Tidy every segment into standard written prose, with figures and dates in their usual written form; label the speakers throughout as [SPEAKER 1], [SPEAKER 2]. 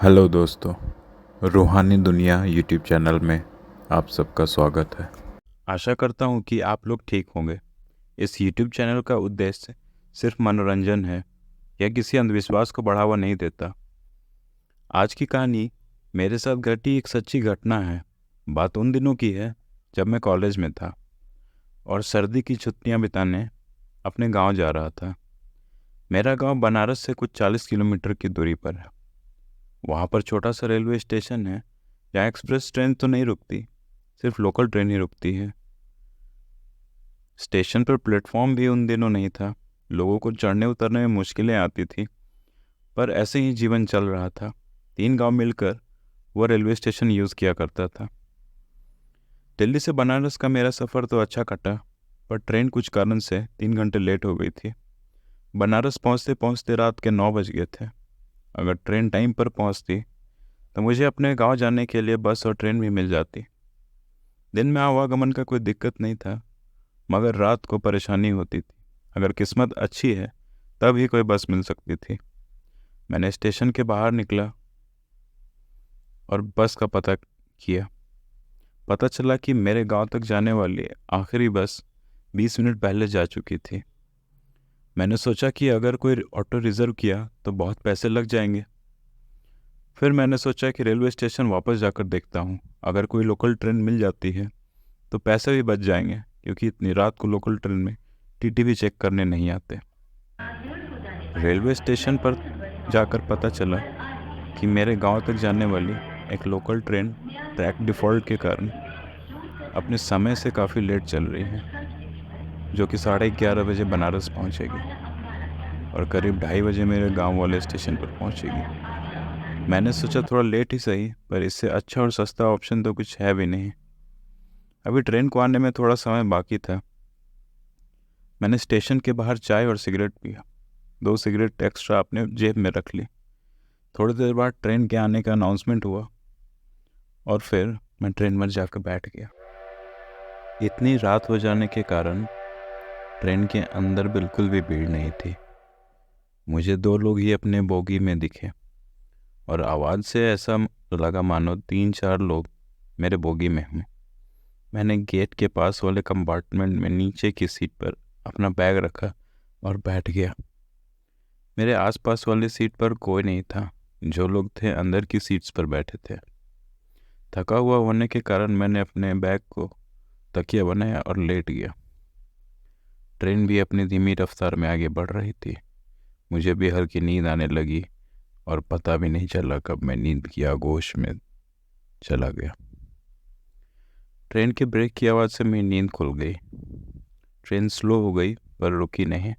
[SPEAKER 1] Hello दोस्तों, रूहानी दुनिया यूट्यूब चैनल में आप सबका स्वागत है। आशा करता हूँ कि आप लोग ठीक होंगे। इस यूट्यूब चैनल का उद्देश्य सिर्फ मनोरंजन है या किसी अंधविश्वास को बढ़ावा नहीं देता। आज की कहानी मेरे साथ घटी एक सच्ची घटना है। बात उन दिनों की है जब मैं कॉलेज में था और सर्दी की छुट्टियाँ बिताने अपने गांव जा रहा था। मेरा गांव बनारस से कुछ 40 किलोमीटर की दूरी पर है। वहाँ पर छोटा सा रेलवे स्टेशन है जहाँ एक्सप्रेस ट्रेन तो नहीं रुकती, सिर्फ लोकल ट्रेन ही रुकती है। स्टेशन पर प्लेटफॉर्म भी उन दिनों नहीं था। लोगों को चढ़ने उतरने में मुश्किलें आती थी, पर ऐसे ही जीवन चल रहा था। 3 गांव मिलकर वह रेलवे स्टेशन यूज़ किया करता था। दिल्ली से बनारस का मेरा सफ़र तो अच्छा कटा, पर ट्रेन कुछ कारण से 3 घंटे लेट हो गई थी। बनारस पहुँचते पहुँचते रात के 9 बज गए थे। अगर ट्रेन टाइम पर पहुँचती तो मुझे अपने गांव जाने के लिए बस और ट्रेन भी मिल जाती। दिन में आवागमन का कोई दिक्कत नहीं था, मगर रात को परेशानी होती थी। अगर किस्मत अच्छी है तब ही कोई बस मिल सकती थी। मैंने स्टेशन के बाहर निकला और बस का पता किया। पता चला कि मेरे गांव तक जाने वाली आखिरी बस 20 मिनट पहले जा चुकी थी। मैंने सोचा कि अगर कोई ऑटो रिज़र्व किया तो बहुत पैसे लग जाएंगे। फिर मैंने सोचा कि रेलवे स्टेशन वापस जाकर देखता हूँ। अगर कोई लोकल ट्रेन मिल जाती है तो पैसे भी बच जाएंगे, क्योंकि इतनी रात को लोकल ट्रेन में टीटी भी चेक करने नहीं आते। रेलवे स्टेशन पर जाकर पता चला कि मेरे गांव तक जाने वाली एक लोकल ट्रेन ट्रैक डिफ़ॉल्ट के कारण अपने समय से काफ़ी लेट चल रही है, जो कि 11:30 बजे बनारस पहुंचेगी और करीब 2:30 बजे मेरे गांव वाले स्टेशन पर पहुंचेगी। मैंने सोचा थोड़ा लेट ही सही, पर इससे अच्छा और सस्ता ऑप्शन तो कुछ है भी नहीं। अभी ट्रेन को आने में थोड़ा समय बाकी था। मैंने स्टेशन के बाहर चाय और सिगरेट पिया। 2 सिगरेट एक्स्ट्रा अपने जेब में रख ली। थोड़ी देर बाद ट्रेन के आने का अनाउंसमेंट हुआ और फिर मैं ट्रेन में जाकर बैठ गया। इतनी रात हो जाने के कारण ट्रेन के अंदर बिल्कुल भी भीड़ नहीं थी। मुझे 2 लोग ही अपने बोगी में दिखे और आवाज़ से ऐसा लगा मानो 3-4 लोग मेरे बोगी में हों। मैंने गेट के पास वाले कंपार्टमेंट में नीचे की सीट पर अपना बैग रखा और बैठ गया। मेरे आसपास वाली सीट पर कोई नहीं था। जो लोग थे अंदर की सीट्स पर बैठे थे। थका हुआ होने के कारण मैंने अपने बैग को तकिया बनाया और लेट गया। ट्रेन भी अपनी धीमी रफ्तार में आगे बढ़ रही थी। मुझे भी हल्की नींद आने लगी और पता भी नहीं चला कब मैं नींद की आगोश में चला गया। ट्रेन के ब्रेक की आवाज़ से मेरी नींद खुल गई। ट्रेन स्लो हो गई पर रुकी नहीं।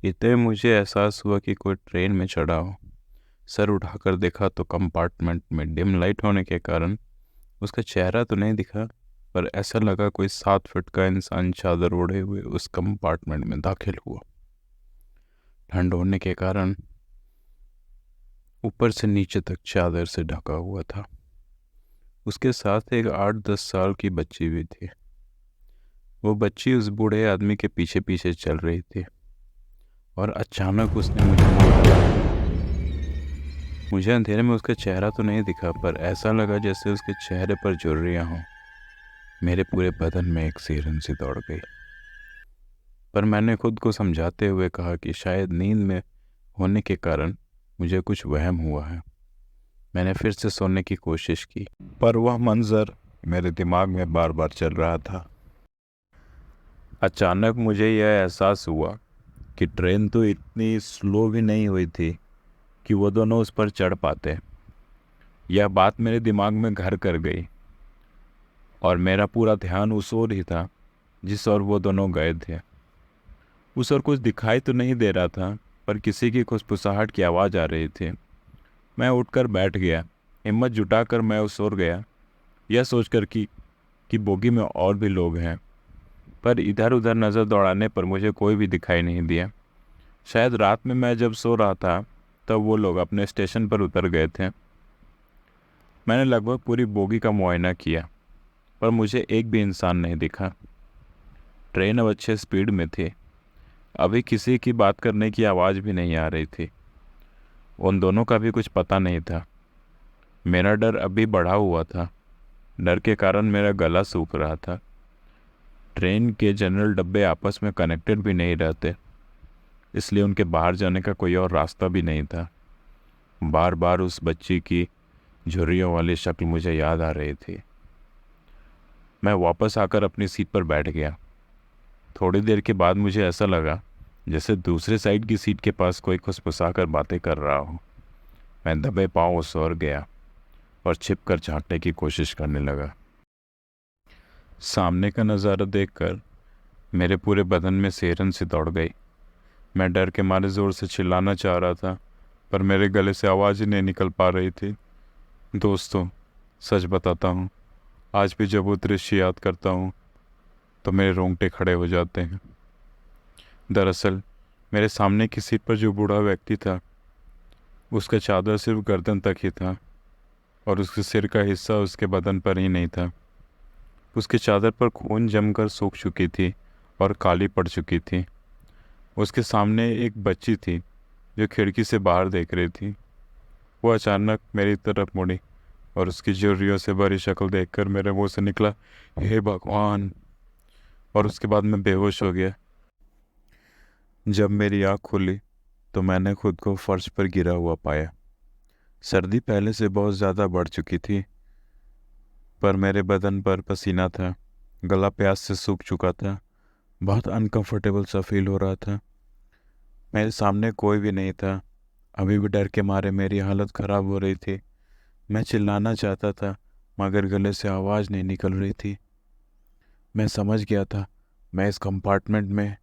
[SPEAKER 1] इतने मुझे एहसास हुआ कि कोई ट्रेन में चढ़ा हो। सर उठाकर देखा तो कंपार्टमेंट में डिम लाइट होने के कारण उसका चेहरा तो नहीं दिखा, पर ऐसा लगा कोई 7 फीट का इंसान चादर ओढ़े हुए उस कंपार्टमेंट में दाखिल हुआ। ठंड होने के कारण ऊपर से नीचे तक चादर से ढका हुआ था। उसके साथ एक 8-10 साल की बच्ची भी थी। वो बच्ची उस बूढ़े आदमी के पीछे पीछे चल रही थी और अचानक उसने मुझे मुड़ लिया। मुझे अंधेरे में उसका चेहरा तो नहीं दिखा, पर ऐसा लगा जैसे उसके चेहरे पर झुर्रियाँ हों। मेरे पूरे बदन में एक सिहरन सी दौड़ गई, पर मैंने खुद को समझाते हुए कहा कि शायद नींद में होने के कारण मुझे कुछ वहम हुआ है। मैंने फिर से सोने की कोशिश की, पर वह मंजर मेरे दिमाग में बार बार चल रहा था। अचानक मुझे यह एहसास हुआ कि ट्रेन तो इतनी स्लो भी नहीं हुई थी कि वो दोनों उस पर चढ़ पाते। यह बात मेरे दिमाग में घर कर गई और मेरा पूरा ध्यान उस ओर ही था जिस ओर वो दोनों गए थे। उस ओर कुछ दिखाई तो नहीं दे रहा था, पर किसी की खुसफुसाहट की आवाज़ आ रही थी। मैं उठकर बैठ गया। हिम्मत जुटाकर मैं उस ओर गया, यह सोचकर कि बोगी में और भी लोग हैं, पर इधर उधर नज़र दौड़ाने पर मुझे कोई भी दिखाई नहीं दिया। शायद रात में मैं जब सो रहा था तब वो लोग अपने स्टेशन पर उतर गए थे। मैंने लगभग पूरी बोगी का मुआयना किया, पर मुझे एक भी इंसान नहीं दिखा। ट्रेन अब अच्छे स्पीड में थी। अभी किसी की बात करने की आवाज़ भी नहीं आ रही थी। उन दोनों का भी कुछ पता नहीं था। मेरा डर अभी बढ़ा हुआ था। डर के कारण मेरा गला सूख रहा था। ट्रेन के जनरल डब्बे आपस में कनेक्टेड भी नहीं रहते, इसलिए उनके बाहर जाने का कोई और रास्ता भी नहीं था। बार बार उस बच्ची की झुर्रियों वाली शक्ल मुझे याद आ रही थी। मैं वापस आकर अपनी सीट पर बैठ गया। थोड़ी देर के बाद मुझे ऐसा लगा जैसे दूसरे साइड की सीट के पास कोई खुसफुसा कर बातें कर रहा हो। मैं दबे पाँव सो गया और छिप कर झाँकने की कोशिश करने लगा। सामने का नज़ारा देखकर मेरे पूरे बदन में सिहरन सी दौड़ गई। मैं डर के मारे ज़ोर से चिल्लाना चाह रहा था, पर मेरे गले से आवाज़ ही नहीं निकल पा रही थी। दोस्तों, सच बताता हूँ, आज भी जब वो दृश्य याद करता हूँ तो मेरे रोंगटे खड़े हो जाते हैं। दरअसल मेरे सामने की सीट पर जो बूढ़ा व्यक्ति था, उसका चादर सिर्फ गर्दन तक ही था और उसके सिर का हिस्सा उसके बदन पर ही नहीं था। उसके चादर पर खून जमकर सूख चुकी थी और काली पड़ चुकी थी। उसके सामने एक बच्ची थी जो खिड़की से बाहर देख रही थी। वो अचानक मेरी तरफ मुड़ी और उसकी झुर्रियों से भरी शक्ल देखकर मेरे मुंह से निकला, हे भगवान। और उसके बाद मैं बेहोश हो गया। जब मेरी आँख खुली तो मैंने खुद को फर्श पर गिरा हुआ पाया। सर्दी पहले से बहुत ज़्यादा बढ़ चुकी थी, पर मेरे बदन पर पसीना था, गला प्यास से सूख चुका था, बहुत अनकंफर्टेबल सा फील हो रहा था। मेरे सामने कोई भी नहीं था। अभी भी डर के मारे मेरी हालत ख़राब हो रही थी। मैं चिल्लाना चाहता था, मगर गले से आवाज़ नहीं निकल रही थी। मैं समझ गया था मैं इस कंपार्टमेंट में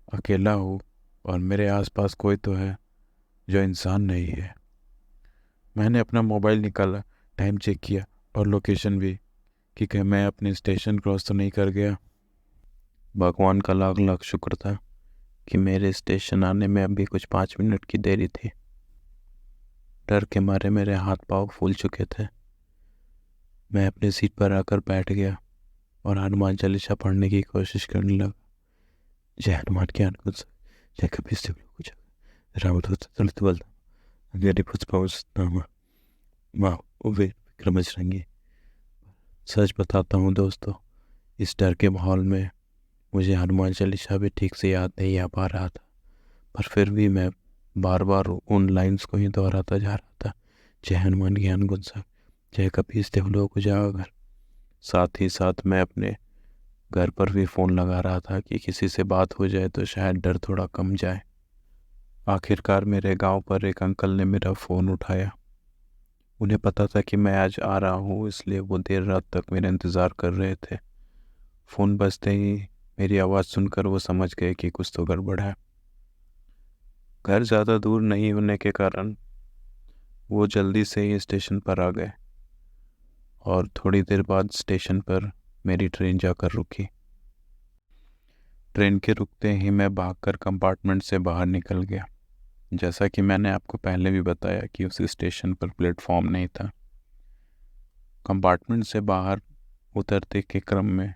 [SPEAKER 1] अकेला हूँ और मेरे आसपास कोई तो है जो इंसान नहीं है। मैंने अपना मोबाइल निकाला, टाइम चेक किया और लोकेशन भी, कि कहीं मैं अपने स्टेशन क्रॉस तो नहीं कर गया। भगवान का लाख लाख शुक्र था कि मेरे स्टेशन आने में अभी कुछ 5 मिनट की देरी थी। डर के मारे मेरे हाथ पाँव फूल चुके थे। मैं अपनी सीट पर आकर बैठ गया और हनुमान चालीसा पढ़ने की कोशिश करने लगा। जय हनुमान ज्ञान गुण सागर, जय कपीस तिहुँ लोक उजागर, रामदूत अतुलित बल धामा, अंजनी पुष्पवंश माँ उबे विक्रम बजरंगी। सच बताता हूँ दोस्तों, इस डर के माहौल में मुझे हनुमान चालीसा भी ठीक से याद नहीं आ पा रहा था, पर फिर भी मैं बार बार उन लाइंस को ही दोहराता जा रहा था। जय हनुमान ज्ञान गुण सागर, जय कपीस तिहुँ लोक उजागर। साथ ही साथ मैं अपने घर पर भी फ़ोन लगा रहा था कि किसी से बात हो जाए तो शायद डर थोड़ा कम जाए। आखिरकार मेरे गांव पर एक अंकल ने मेरा फ़ोन उठाया। उन्हें पता था कि मैं आज आ रहा हूँ, इसलिए वो देर रात तक मेरा इंतज़ार कर रहे थे। फ़ोन बजते ही मेरी आवाज़ सुनकर वो समझ गए कि कुछ तो गड़बड़ है। घर ज़्यादा दूर नहीं होने के कारण वो जल्दी से ही स्टेशन पर आ गए और थोड़ी देर बाद स्टेशन पर मेरी ट्रेन जाकर रुकी। ट्रेन के रुकते ही मैं भागकर कंपार्टमेंट से बाहर निकल गया। जैसा कि मैंने आपको पहले भी बताया कि उस स्टेशन पर प्लेटफॉर्म नहीं था। कंपार्टमेंट से बाहर उतरते के क्रम में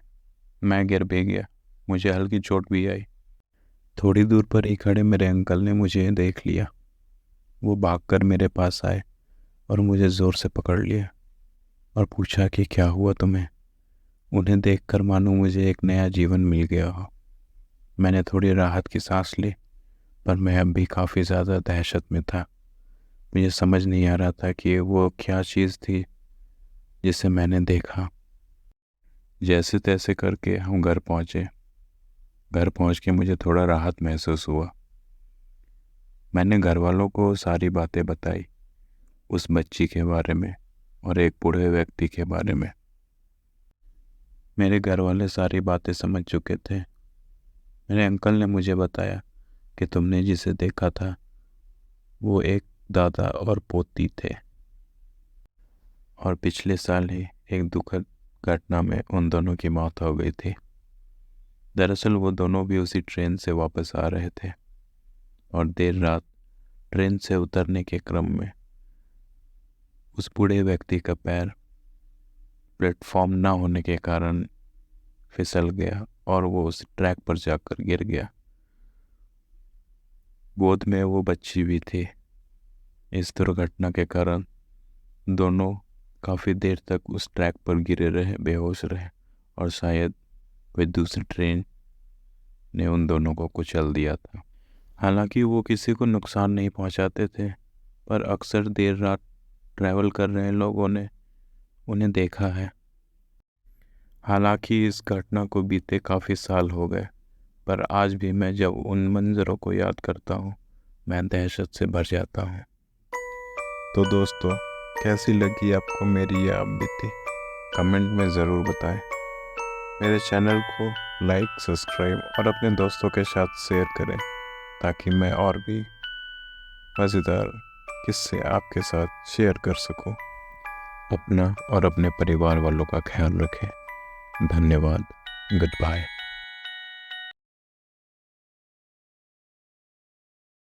[SPEAKER 1] मैं गिर भी गया। मुझे हल्की चोट भी आई। थोड़ी दूर पर ही खड़े मेरे अंकल ने मुझे देख लिया। वो भागकर मेरे पास आए और मुझे ज़ोर से पकड़ लिया और पूछा कि क्या हुआ तुम्हें। उन्हें देखकर मानो मुझे एक नया जीवन मिल गया हो। मैंने थोड़ी राहत की सांस ली, पर मैं अब भी काफ़ी ज़्यादा दहशत में था। मुझे समझ नहीं आ रहा था कि वो क्या चीज़ थी जिसे मैंने देखा। जैसे तैसे करके हम घर पहुँचे। घर पहुँच के मुझे थोड़ा राहत महसूस हुआ। मैंने घर वालों को सारी बातें बताई, उस बच्ची के बारे में और एक बूढ़े व्यक्ति के बारे में। मेरे घर वाले सारी बातें समझ चुके थे। मेरे अंकल ने मुझे बताया कि तुमने जिसे देखा था वो एक दादा और पोती थे और पिछले साल ही एक दुखद घटना में उन दोनों की मौत हो गई थी। दरअसल वो दोनों भी उसी ट्रेन से वापस आ रहे थे और देर रात ट्रेन से उतरने के क्रम में उस बूढ़े व्यक्ति का पैर प्लेटफॉर्म ना होने के कारण फिसल गया और वो उस ट्रैक पर जाकर गिर गया। गोद में वो बच्ची भी थी। इस दुर्घटना के कारण दोनों काफ़ी देर तक उस ट्रैक पर गिरे रहे, बेहोश रहे, और शायद कोई दूसरी ट्रेन ने उन दोनों को कुचल दिया था। हालांकि वो किसी को नुकसान नहीं पहुंचाते थे, पर अक्सर देर रात ट्रैवल कर रहे लोगों ने उन्हें देखा है। हालांकि इस घटना को बीते काफ़ी साल हो गए, पर आज भी मैं जब उन मंजरों को याद करता हूँ, मैं दहशत से भर जाता हूँ। तो दोस्तों, कैसी लगी आपको मेरी ये बीती, कमेंट में ज़रूर बताएं। मेरे चैनल को लाइक, सब्सक्राइब और अपने दोस्तों के साथ शेयर करें, ताकि मैं और भी मज़ेदार किस्से आपके साथ शेयर कर सकूं। अपना और अपने परिवार वालों का ख्याल रखें। धन्यवाद। Good bye.